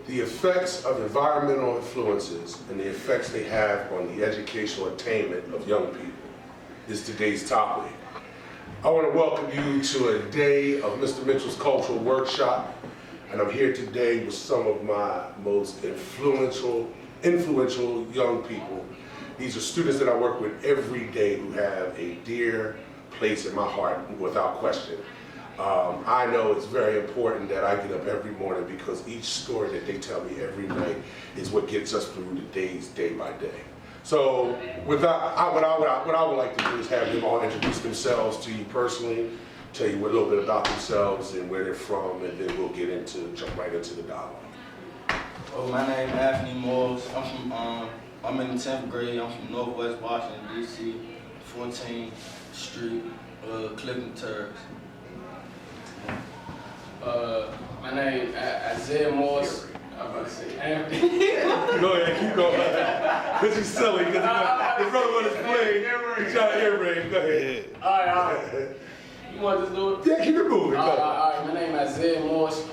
The effects of environmental influences and the effects they have on the educational attainment of young people is today's topic. I want to welcome you to a day of Mr. Mitchell's Cultural Workshop, and I'm here today with some of my most influential young people. These are students that I work with every day who have a dear place in my heart, without question. I know it's very important that I get up every morning because each story that they tell me every night is what gets us through the days, day by day. So what I would like to do is have them all introduce themselves to you personally, tell you a little bit about themselves and where they're from, and then we'll jump right into the dialogue. Well, my name is Anthony Morris. I'm in the 10th grade. I'm from Northwest Washington, D.C., 14th Street, Clifton Terrace. My name is Isaiah Morris. I'm about to say Anthony. Go ahead, keep going. Because you're silly, because his brother was playing. He's trying to ear raid. Go ahead. All right. You want to just do it? Yeah, keep it moving. All right. My name is Isaiah Morris.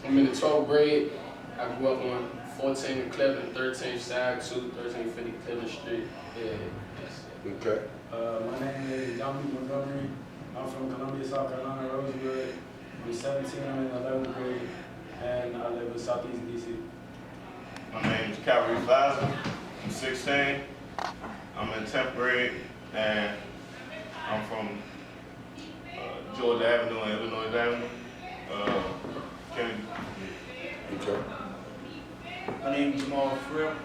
I'm in the 12th grade. I grew up on 14th and Clifton, 13th Side 2, 1350 Clifton Street. Yeah, that's it. Okay. My name is Dominic Montgomery. I'm from Columbia, South Carolina, Rosewood. I'm 17, I'm in 11th grade, and I live in Southeast DC. My name is Calvary Plaza. I'm 16. I'm in 10th grade, and I'm from Georgia Avenue and Illinois Avenue, Kennedy. Okay. My name is Jamal Fripp.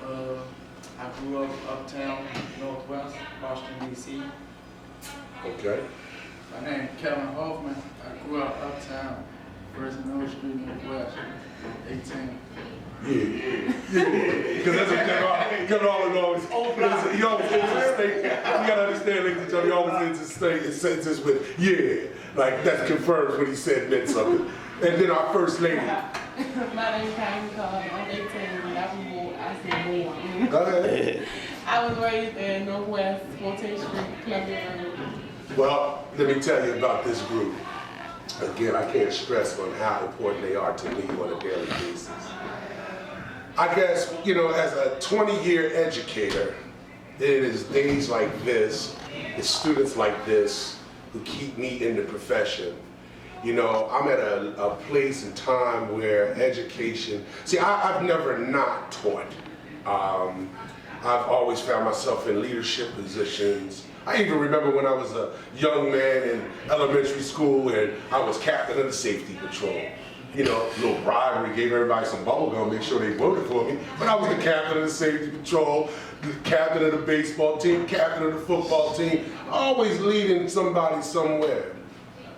I grew up uptown, Northwest, Washington, D.C. Okay. My name is Kevin Hoffman. I grew up uptown, First Middle Street, Northwest, 18. Yeah. Because that's what General always, he always ends his statement. You gotta understand, ladies and gentlemen, he always ends his sentences with, yeah. Like, that confirms what he said meant something. And then our first lady. My name is Kylie Cobb. I'm 18 and I said born. Go ahead. I was raised in Northwest 14th Street, Columbia. Well, let me tell you about this group. Again, I can't stress on how important they are to me on a daily basis. I guess, you know, as a 20-year educator, it is days like this, it's students like this who keep me in the profession. You know, I'm at a place and time where education, see, I've never not taught. I've always found myself in leadership positions. I even remember when I was a young man in elementary school and I was captain of the safety patrol. You know, a little bribery, gave everybody some bubble gum, make sure they voted for me. But I was the captain of the safety patrol, the captain of the baseball team, captain of the football team, always leading somebody somewhere.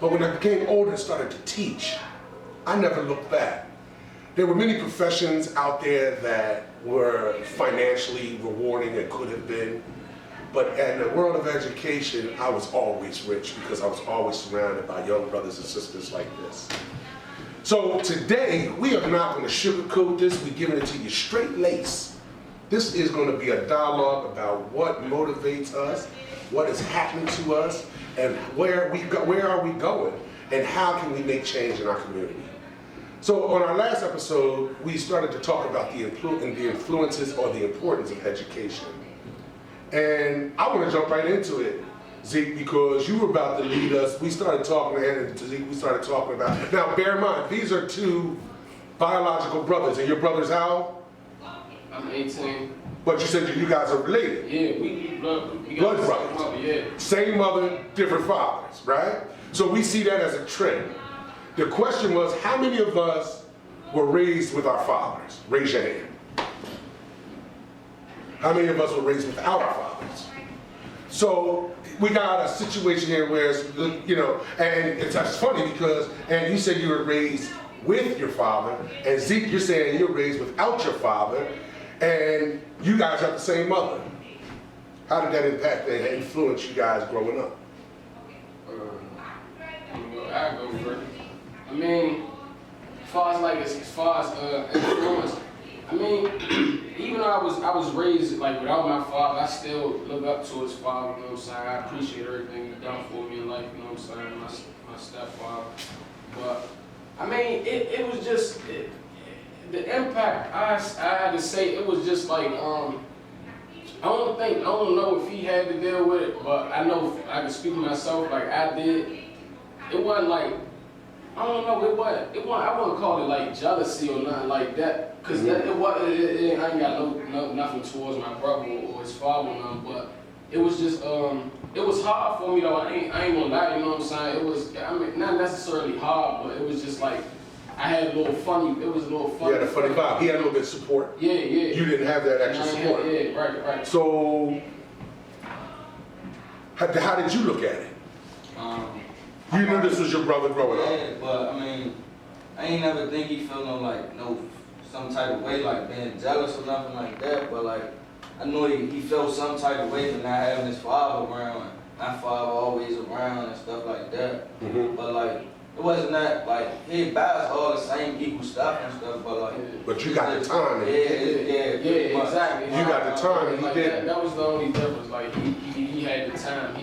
But when I became older and started to teach, I never looked back. There were many professions out there that were financially rewarding and could have been. But in the world of education, I was always rich because I was always surrounded by young brothers and sisters like this. So today, we are not going to sugarcoat this. We're giving it to you straight lace. This is going to be a dialogue about what motivates us, what is happening to us, and where are we going, and how can we make change in our community. So on our last episode, we started to talk about the influences or the importance of education. And I want to jump right into it, Zeke, because you were about to lead us. We started talking, and to Zeke, we started talking about, now bear in mind, these are two biological brothers, and your brother's how? I'm 18. But you said you guys are related. Yeah, we Blood got brothers. mother, yeah. Same mother, different fathers, right? So we see that as a trend. The question was, how many of us were raised with our fathers? Raise your hand. How many of us were raised without our fathers? So we got a situation here where, you know, and it's funny because, and you said you were raised with your father, and Zeke, you're saying you're raised without your father, and you guys have the same mother. How did that impact and influence you guys growing up? I go first. I mean, as far as influence, I mean, even though I was raised like without my father, I still look up to his father, you know what I'm saying? I appreciate everything he's done for me in life, you know what I'm saying? My stepfather. But I mean, it was just The impact, I had to say, it was just like, I don't know if he had to deal with it, but I know I can speak for myself, like I did. It wasn't like, I don't know, I wouldn't call it like jealousy or nothing like that. Cause I ain't got nothing towards my brother or his father or nothing, but it was just, it was hard for me though, I ain't gonna lie, you know what I'm saying? It was, I mean, not necessarily hard, but it was just like, I had a little funny, it was a little funny. You had a funny vibe. He had a little bit of support. Yeah. You didn't have that extra support. Yeah, right. So, how did you look at it? You knew this was your brother growing up. Yeah, but I mean, I ain't never think he felt some type of way, like being jealous or nothing like that. But like, I know he felt some type of way for not having his father around, and my father always around and stuff like that. Mm-hmm. But like, it wasn't that like he buys all the same equal stuff and stuff, but like. But you got the time. Yeah, exactly. You got the time, and he like didn't. That was the only difference. Like he had the time.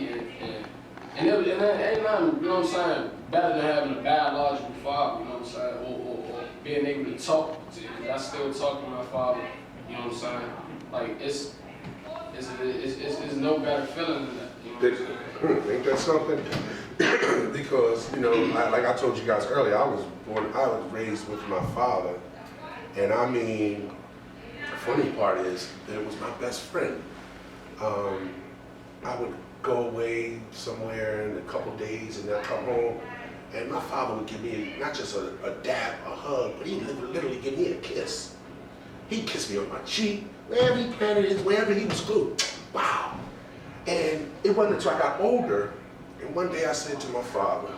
And that ain't nothing, you know what I'm saying, better than having a biological father, you know what I'm saying, or being able to talk to, because I still talk to my father, you know what I'm saying. Like it's no better feeling than that. You know what I'm saying? Ain't that something? Because, you know, like I told you guys earlier, I was raised with my father, and I mean, the funny part is that it was my best friend. I would go away somewhere in a couple days and then come home, and my father would give me not just a dab, a hug, but he'd literally give me a kiss. He'd kiss me on my cheek, wherever he planted his, wherever he was glued. Wow. And it wasn't until I got older, and one day I said to my father,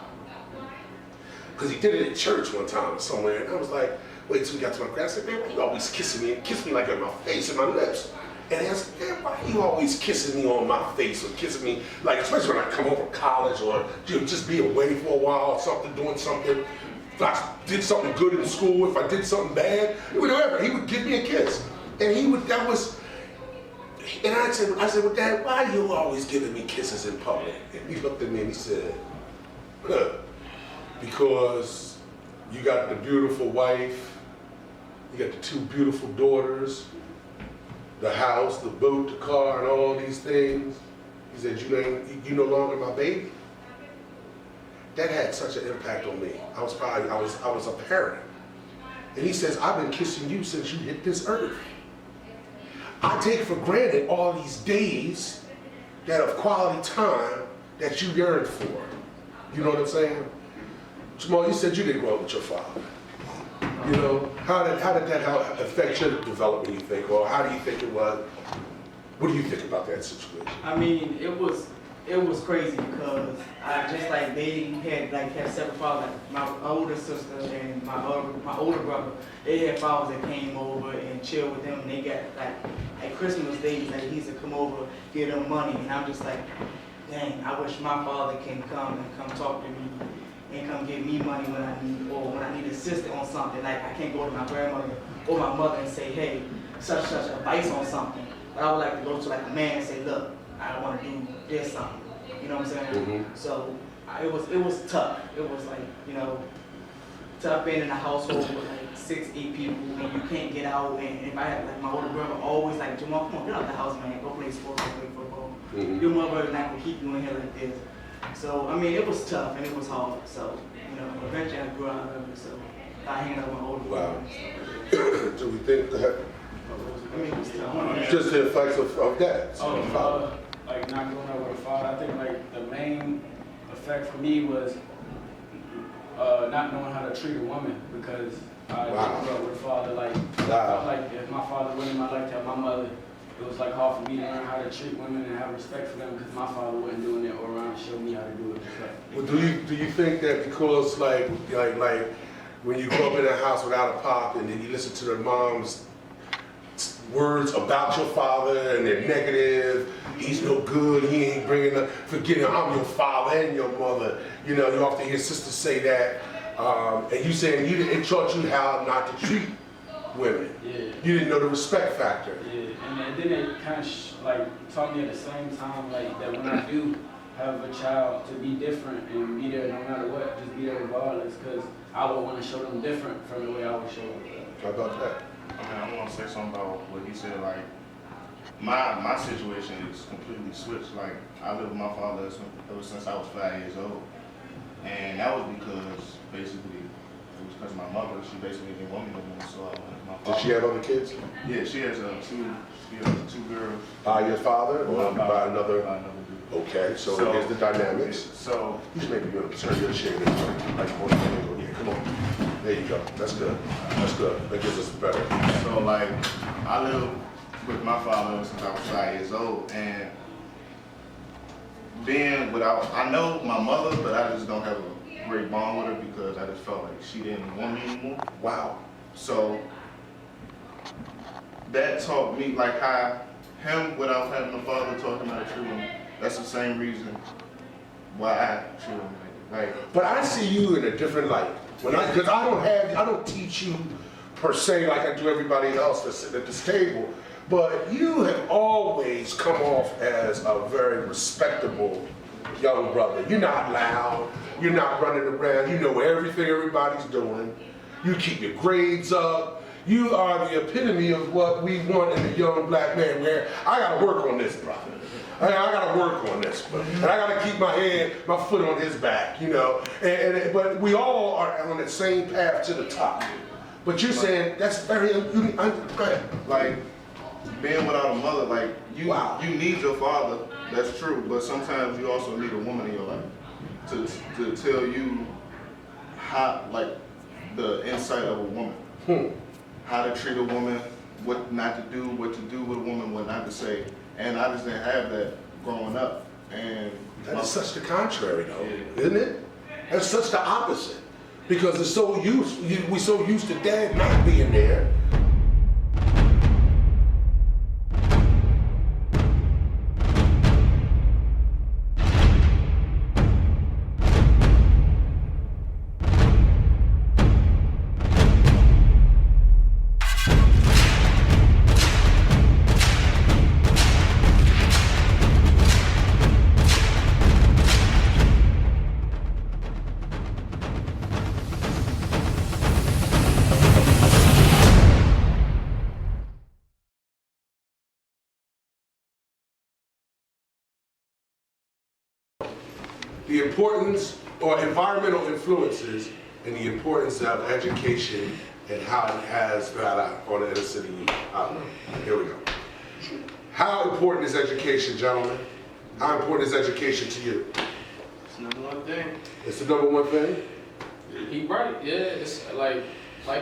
because he did it at church one time somewhere, and I was like, wait till we got to my grandma. I said, man, why you always kissing me and kiss me like in my face and my lips? And I said, man, why are you always kissing me on my face or kissing me, like, especially when I come home from college or just be away for a while or something, doing something. If I did something good in school, if I did something bad, whatever, he would give me a kiss. And and I said, well, Dad, why are you always giving me kisses in public? And he looked at me and he said, because you got the beautiful wife, you got the two beautiful daughters, the house, the boat, the car, and all these things. He said, you no longer my baby. That had such an impact on me. I was a parent. And he says, I've been kissing you since you hit this earth. I take for granted all these days that of quality time that you yearned for. You know what I'm saying? Jamal, you said you didn't grow up with your father. You know, how did that affect your development, you think? Or how do you think it was? What do you think about that situation? I mean, it was crazy because I just like they had separate fathers. Like my older sister and my older brother, they had fathers that came over and chilled with them. And they got like at Christmas days, like he used to come over, give them money, and I'm just like, dang, I wish my father can come talk to me and come give me money when I need, or when I need assistance on something. Like I can't go to my grandmother or my mother and say, hey, such advice on something. But I would like to go to like a man and say, look, I want to do this something. You know what I'm saying? Mm-hmm. So it was tough. It was like, you know, tough being in a household with like 6-8 people and you can't get out. And if I had like my older brother always like, Jamal, come on, get out the house, man. Go play sports, go play football. Mm-hmm. Your mother is not gonna keep you in here like this. So I mean, it was tough and it was hard. So you know, eventually I grew out of it. So I hang out with my older brother. Wow. Do we think that? I mean, it was tough. Just the effects of that. Like not growing up with a father, I think like the main effect for me was not knowing how to treat a woman because I grew up with a father. Like I felt like if my father wasn't in my life, my mother, it was like hard for me to learn how to treat women and have respect for them because my father wasn't doing it or around to show me how to do it. Well, do you think that because like when you grow up in a house without a pop and then you listen to their mom's words about your father and they're negative, he's no good, he ain't bringing up, forgetting I'm your father and your mother, you know, you often hear sisters say that, and you saying it taught you how not to treat women. Yeah. You didn't know the respect factor. Yeah, and then it kind of like taught me at the same time like that when I do have a child to be different and be there no matter what, just be there regardless, because I would want to show them different from the way I would show them. How about that? I mean, I want to say something about what he said. Like, my situation is completely switched. Like, I lived with my father ever since I was 5 years old, and that was because basically it was because my mother, she basically didn't want me no more, so I went to my father. Did she have other kids? Yeah, she has two girls. By your father or by another? By another dude. Okay, so here's the dynamics. So You should maybe turn your chair this way. Like, yeah, come on. There you go. That's good. That's good. That gives us better. So like, I lived with my father since I was 5 years old, and being without, I know my mother, but I just don't have a great bond with her because I just felt like she didn't want me anymore. Wow. So that taught me like how him without having a father taught him how to treat him. That's the same reason why I treat him like. But I see you in a different light. Because I don't teach you per se like I do everybody else that's sitting at this table. But you have always come off as a very respectable young brother. You're not loud. You're not running around. You know everything everybody's doing. You keep your grades up. You are the epitome of what we want in a young black man. Where I gotta work on this, brother. I gotta work on this, and I gotta keep my foot on his back, you know. But we all are on the same path to the top. But you're saying that's very go ahead. Like being without a mother, like you need your father. That's true, but sometimes you also need a woman in your life to tell you how, like the insight of a woman, how to treat a woman, what not to do with a woman, what not to say. And I just didn't have that growing up. And that's such the contrary, though, isn't it? That's such the opposite, because we're so used to dad not being there. The importance or environmental influences and the importance of education and how it has that on the inner city youth. Here we go. How important is education, gentlemen? How important is education to you? It's number one thing. It's the number one thing? He right, yeah. It's like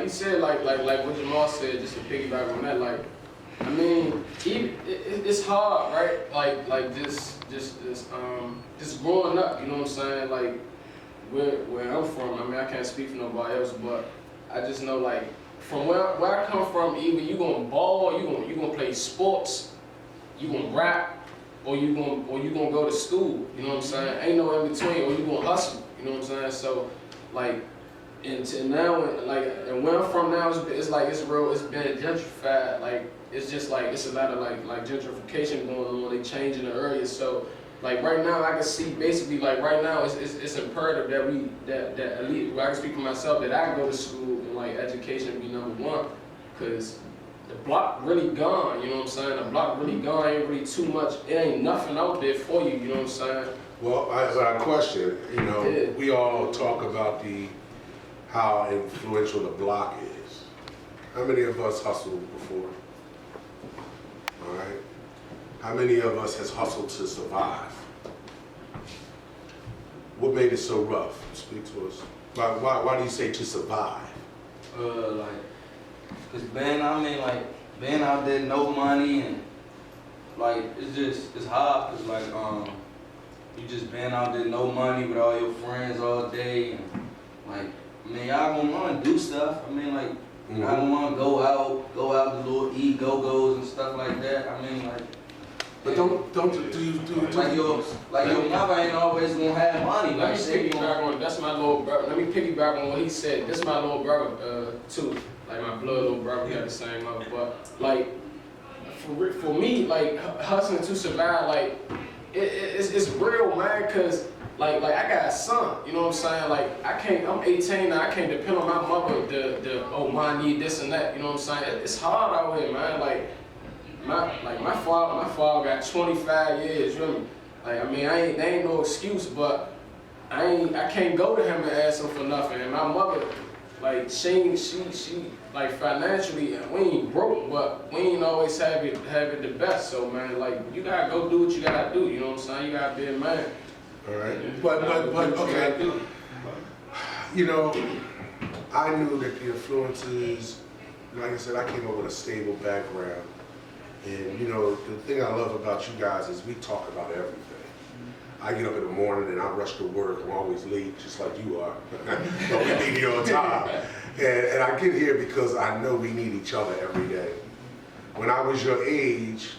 he said, like what Jamal said, just to piggyback on that, like, I mean, it's hard, right? Like just growing up, you know what I'm saying? Like where I'm from, I mean, I can't speak for nobody else, but I just know, like, from where I come from, either you gonna ball, you gonna play sports, you gonna rap, or you gonna go to school. You know what I'm saying? Ain't no in between, or you gonna hustle. You know what I'm saying? So, like, until now, and where I'm from now, it's like it's been gentrified. Like, it's just like it's a lot of like gentrification going on. They changing the area. So, like, right now, I can see basically, like, right now, it's imperative that at least, I can speak for myself, that I go to school and, like, education be number one, because the block really gone, you know what I'm saying? The block really gone, ain't really too much, it ain't nothing out there for you, you know what I'm saying? Well, I question, you know, we all talk about how influential the block is. How many of us hustled before? All right? How many of us has hustled to survive? What made it so rough? Speak to us. Why do you say to survive? Like, cause being out there, no money, and like it's hard, cause like you just being out there, no money with all your friends all day, and like, I mean, y'all gonna wanna do stuff. I mean, like, I don't wanna go out to little eat go-go's and stuff like that. I mean, like. But don't do like your mother ain't always gonna have money. Let me piggyback on, that's my little brother. Let me piggyback on what he said. This my little brother too. Like my blood little brother, we got the same mother. But like for me, like hustling to survive, like it's real, man. Cause like I got a son, you know what I'm saying? Like I'm 18 now, I can't depend on my mother oh, mom, I need this and that, you know what I'm saying? It's hard out here, man. Like my father got 25 years, you know me? Like, I mean, there ain't no excuse, but I can't go to him and ask him for nothing. And my mother, like, she like financially, we ain't broke, but we ain't always have it the best. So man, like, you gotta go do what you gotta do, you know what I'm saying? You gotta be a man. All right, but okay. You know, I knew that the influences, like I said, I came up with a stable background. And you know, the thing I love about you guys is we talk about everything. I get up in the morning and I rush to work. I'm always late, just like you are. But we meet here on time. And I get here because I know we need each other every day. When I was your age,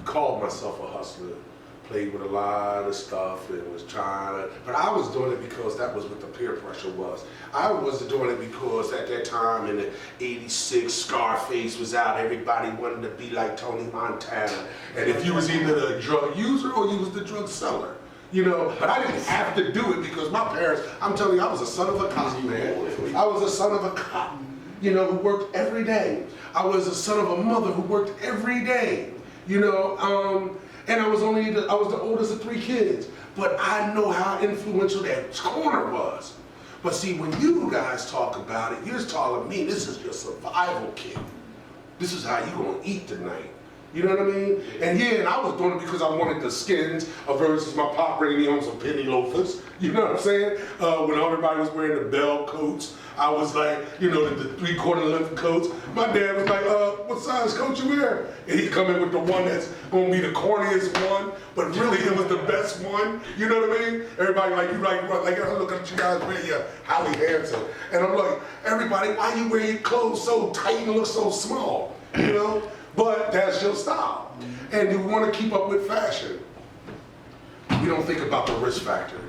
called myself a hustler. Played with a lot of stuff and was trying to, but I was doing it because that was what the peer pressure was. I wasn't doing it because at that time in the '86, Scarface was out, everybody wanted to be like Tony Montana. And if you was either the drug user or you was the drug seller, you know, but I didn't have to do it because my parents, I'm telling you, I was a son of a cop, man. I was a son of a cop, you know, who worked every day. I was a son of a mother who worked every day, you know, and I was the oldest of 3 kids, but I know how influential that corner was. But see, when you guys talk about it, you're telling me this is your survival kit. This is how you gonna eat tonight. You know what I mean? And yeah, and I was doing it because I wanted the skins versus my pop bringing me home some penny loafers. You know what I'm saying? When everybody was wearing the bell coats, I was like, you know, the 3/4 length coats. My dad was like, what size coat you wear? And he'd come in with the one that's gonna be the corniest one, but really it was the best one. You know what I mean? Everybody like, you like I look at you guys wearing your Holly Hansen. And I'm like, everybody, why you wear your clothes so tight and look so small? You know? But that's your style. And you want to keep up with fashion. You don't think about the risk factor.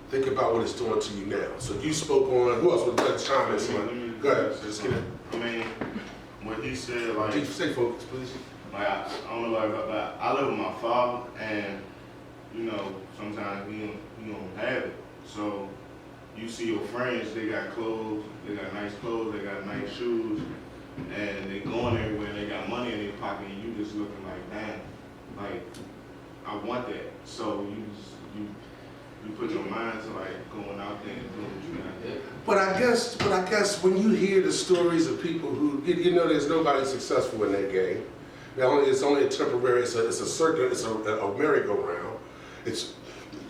Think about what it's doing to you now. So you spoke on, who else would like to chime in? Someone? Go ahead, just get it. I mean, when he said like, Stay focused, please. like I don't know about that. I live with my father, and you know sometimes he don't have it. So you see your friends, they got clothes, they got nice clothes, they got nice shoes, and they going everywhere, and they got money in their pocket, and you just looking like, damn, like I want that. So you put your mind to like going out there and doing what you gotta do. But I guess when you hear the stories of people who, you know, there's nobody successful in that game. It's only a temporary, it's a circuit, it's a merry-go-round. It's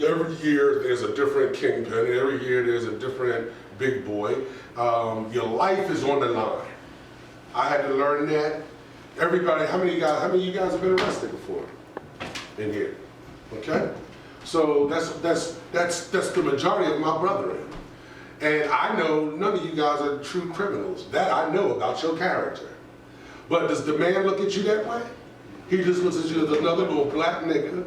every year there's a different kingpin, every year there's a different big boy. Your life is on the line. I had to learn that. Everybody, how many of you guys have been arrested before in here? Okay? So that's the majority of my brethren. And I know none of you guys are true criminals. That I know about your character. But does the man look at you that way? He just looks at you as another little black nigga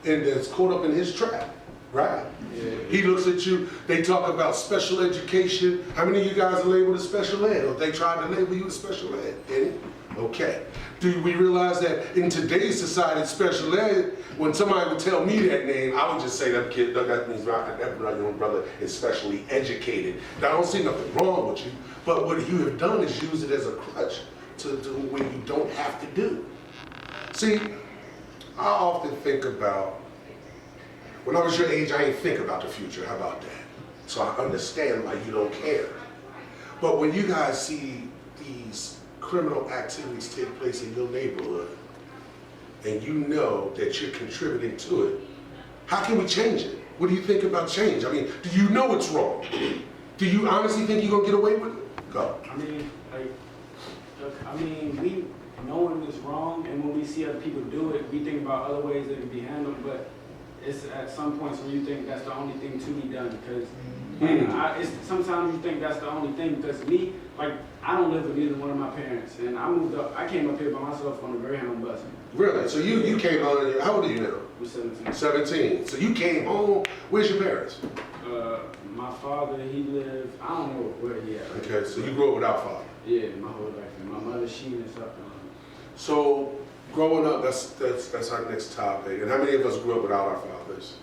and that's caught up in his trap, right? Yeah. He looks at you, they talk about special education. How many of you guys are labeled as special ed? Or they tried to label you as special ed? Any? Okay. Do we realize that in today's society, special ed, when somebody would tell me that name, I would just say that kid, that means that young brother is specially educated. Now, I don't see nothing wrong with you, but what you have done is use it as a crutch to do what you don't have to do. See, I often think about, when I was your age, I didn't think about the future. How about that? So I understand why you don't care. But when you guys see these criminal activities take place in your neighborhood, and you know that you're contributing to it, how can we change it? What do you think about change? I mean, do you know it's wrong? Do you honestly think you're gonna get away with it? Go. We knowing it's wrong, and when we see other people do it, we think about other ways that it can be handled, but it's at some points where you think that's the only thing to be done, because sometimes you think that's the only thing, because me, like, I don't live with either one of my parents, and I came up here by myself on a Greyhound bus. Really? So you came on, how old are you now? I'm 17. 17. So you came home, where's your parents? My father, he lived, I don't know where he at. Okay, so you grew up without father? Yeah, my whole life. And my mother, she is up. So growing up, that's our next topic. And how many of us grew up without our fathers?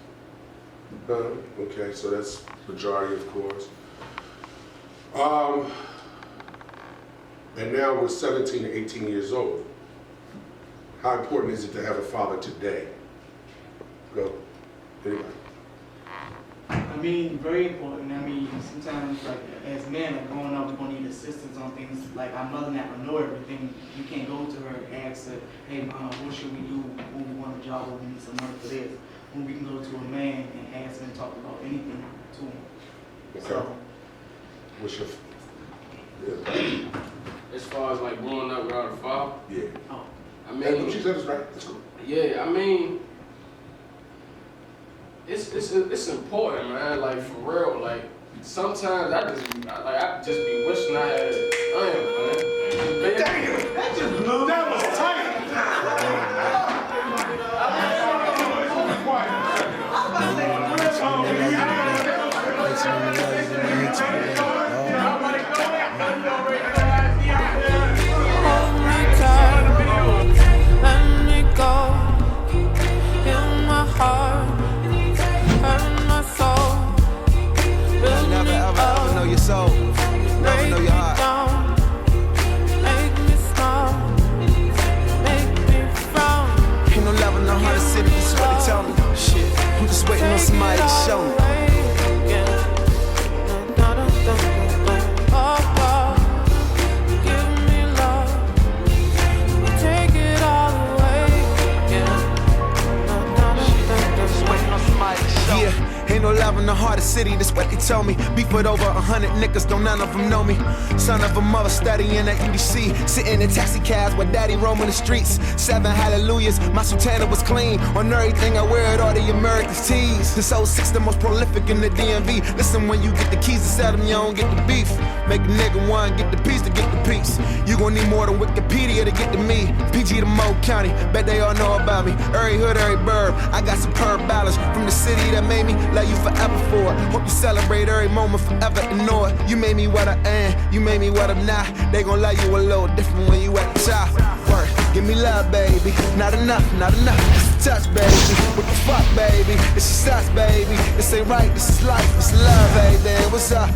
Okay, so that's majority, of course. And now we're 17 to 18 years old. How important is it to have a father today? Go. Anybody? I mean, very important. I mean, sometimes, like, as men, like, growing up, we're gonna need assistance on things. Like, our mother not gonna know everything. You can't go to her and ask her, hey, mom, what should we do when we want a job or we need some money for this? When we can go to a man and ask him and talk about anything to him. Okay. So, What's your... As far as like growing up without a father, Yeah. oh, I What mean, she said is right. That's cool. yeah, I mean, it's important, man. Like for real, like sometimes I just be wishing I had a man. Damn! That just blew. That was tight! Somebody show me. Ain't no love in the heart of city, that's what they told me. Beef with over 100 niggas, don't none of them know me. Son of a mother studying at UDC, sitting in taxi cabs with daddy roaming the streets. 7 hallelujahs, my sultana was clean. On everything I wear it, all the American tees. This 06 the most prolific in the DMV. Listen, when you get the keys to sell them, you don't get the beef. Make a nigga one, get the piece to get the piece. You gon' need more than Wikipedia to get to me. PG to Mo County, bet they all know about me. Every hood, every burb, I got superb balance. From the city that made me love you forever for it. Hope you celebrate every moment forever, ignore it. You made me what I am, you made me what I'm not. They gon' love you a little different when you at the top. Work, give me love, baby. Not enough, not enough. Just a touch, baby. What the fuck, baby? It's just us, baby. This ain't right, this is life, this is love, baby. What's up?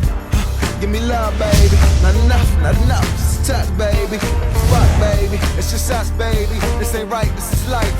Give me love, baby. Not enough, not enough. Just a touch, baby. Fuck, baby. It's just us, baby. This ain't right, this is life.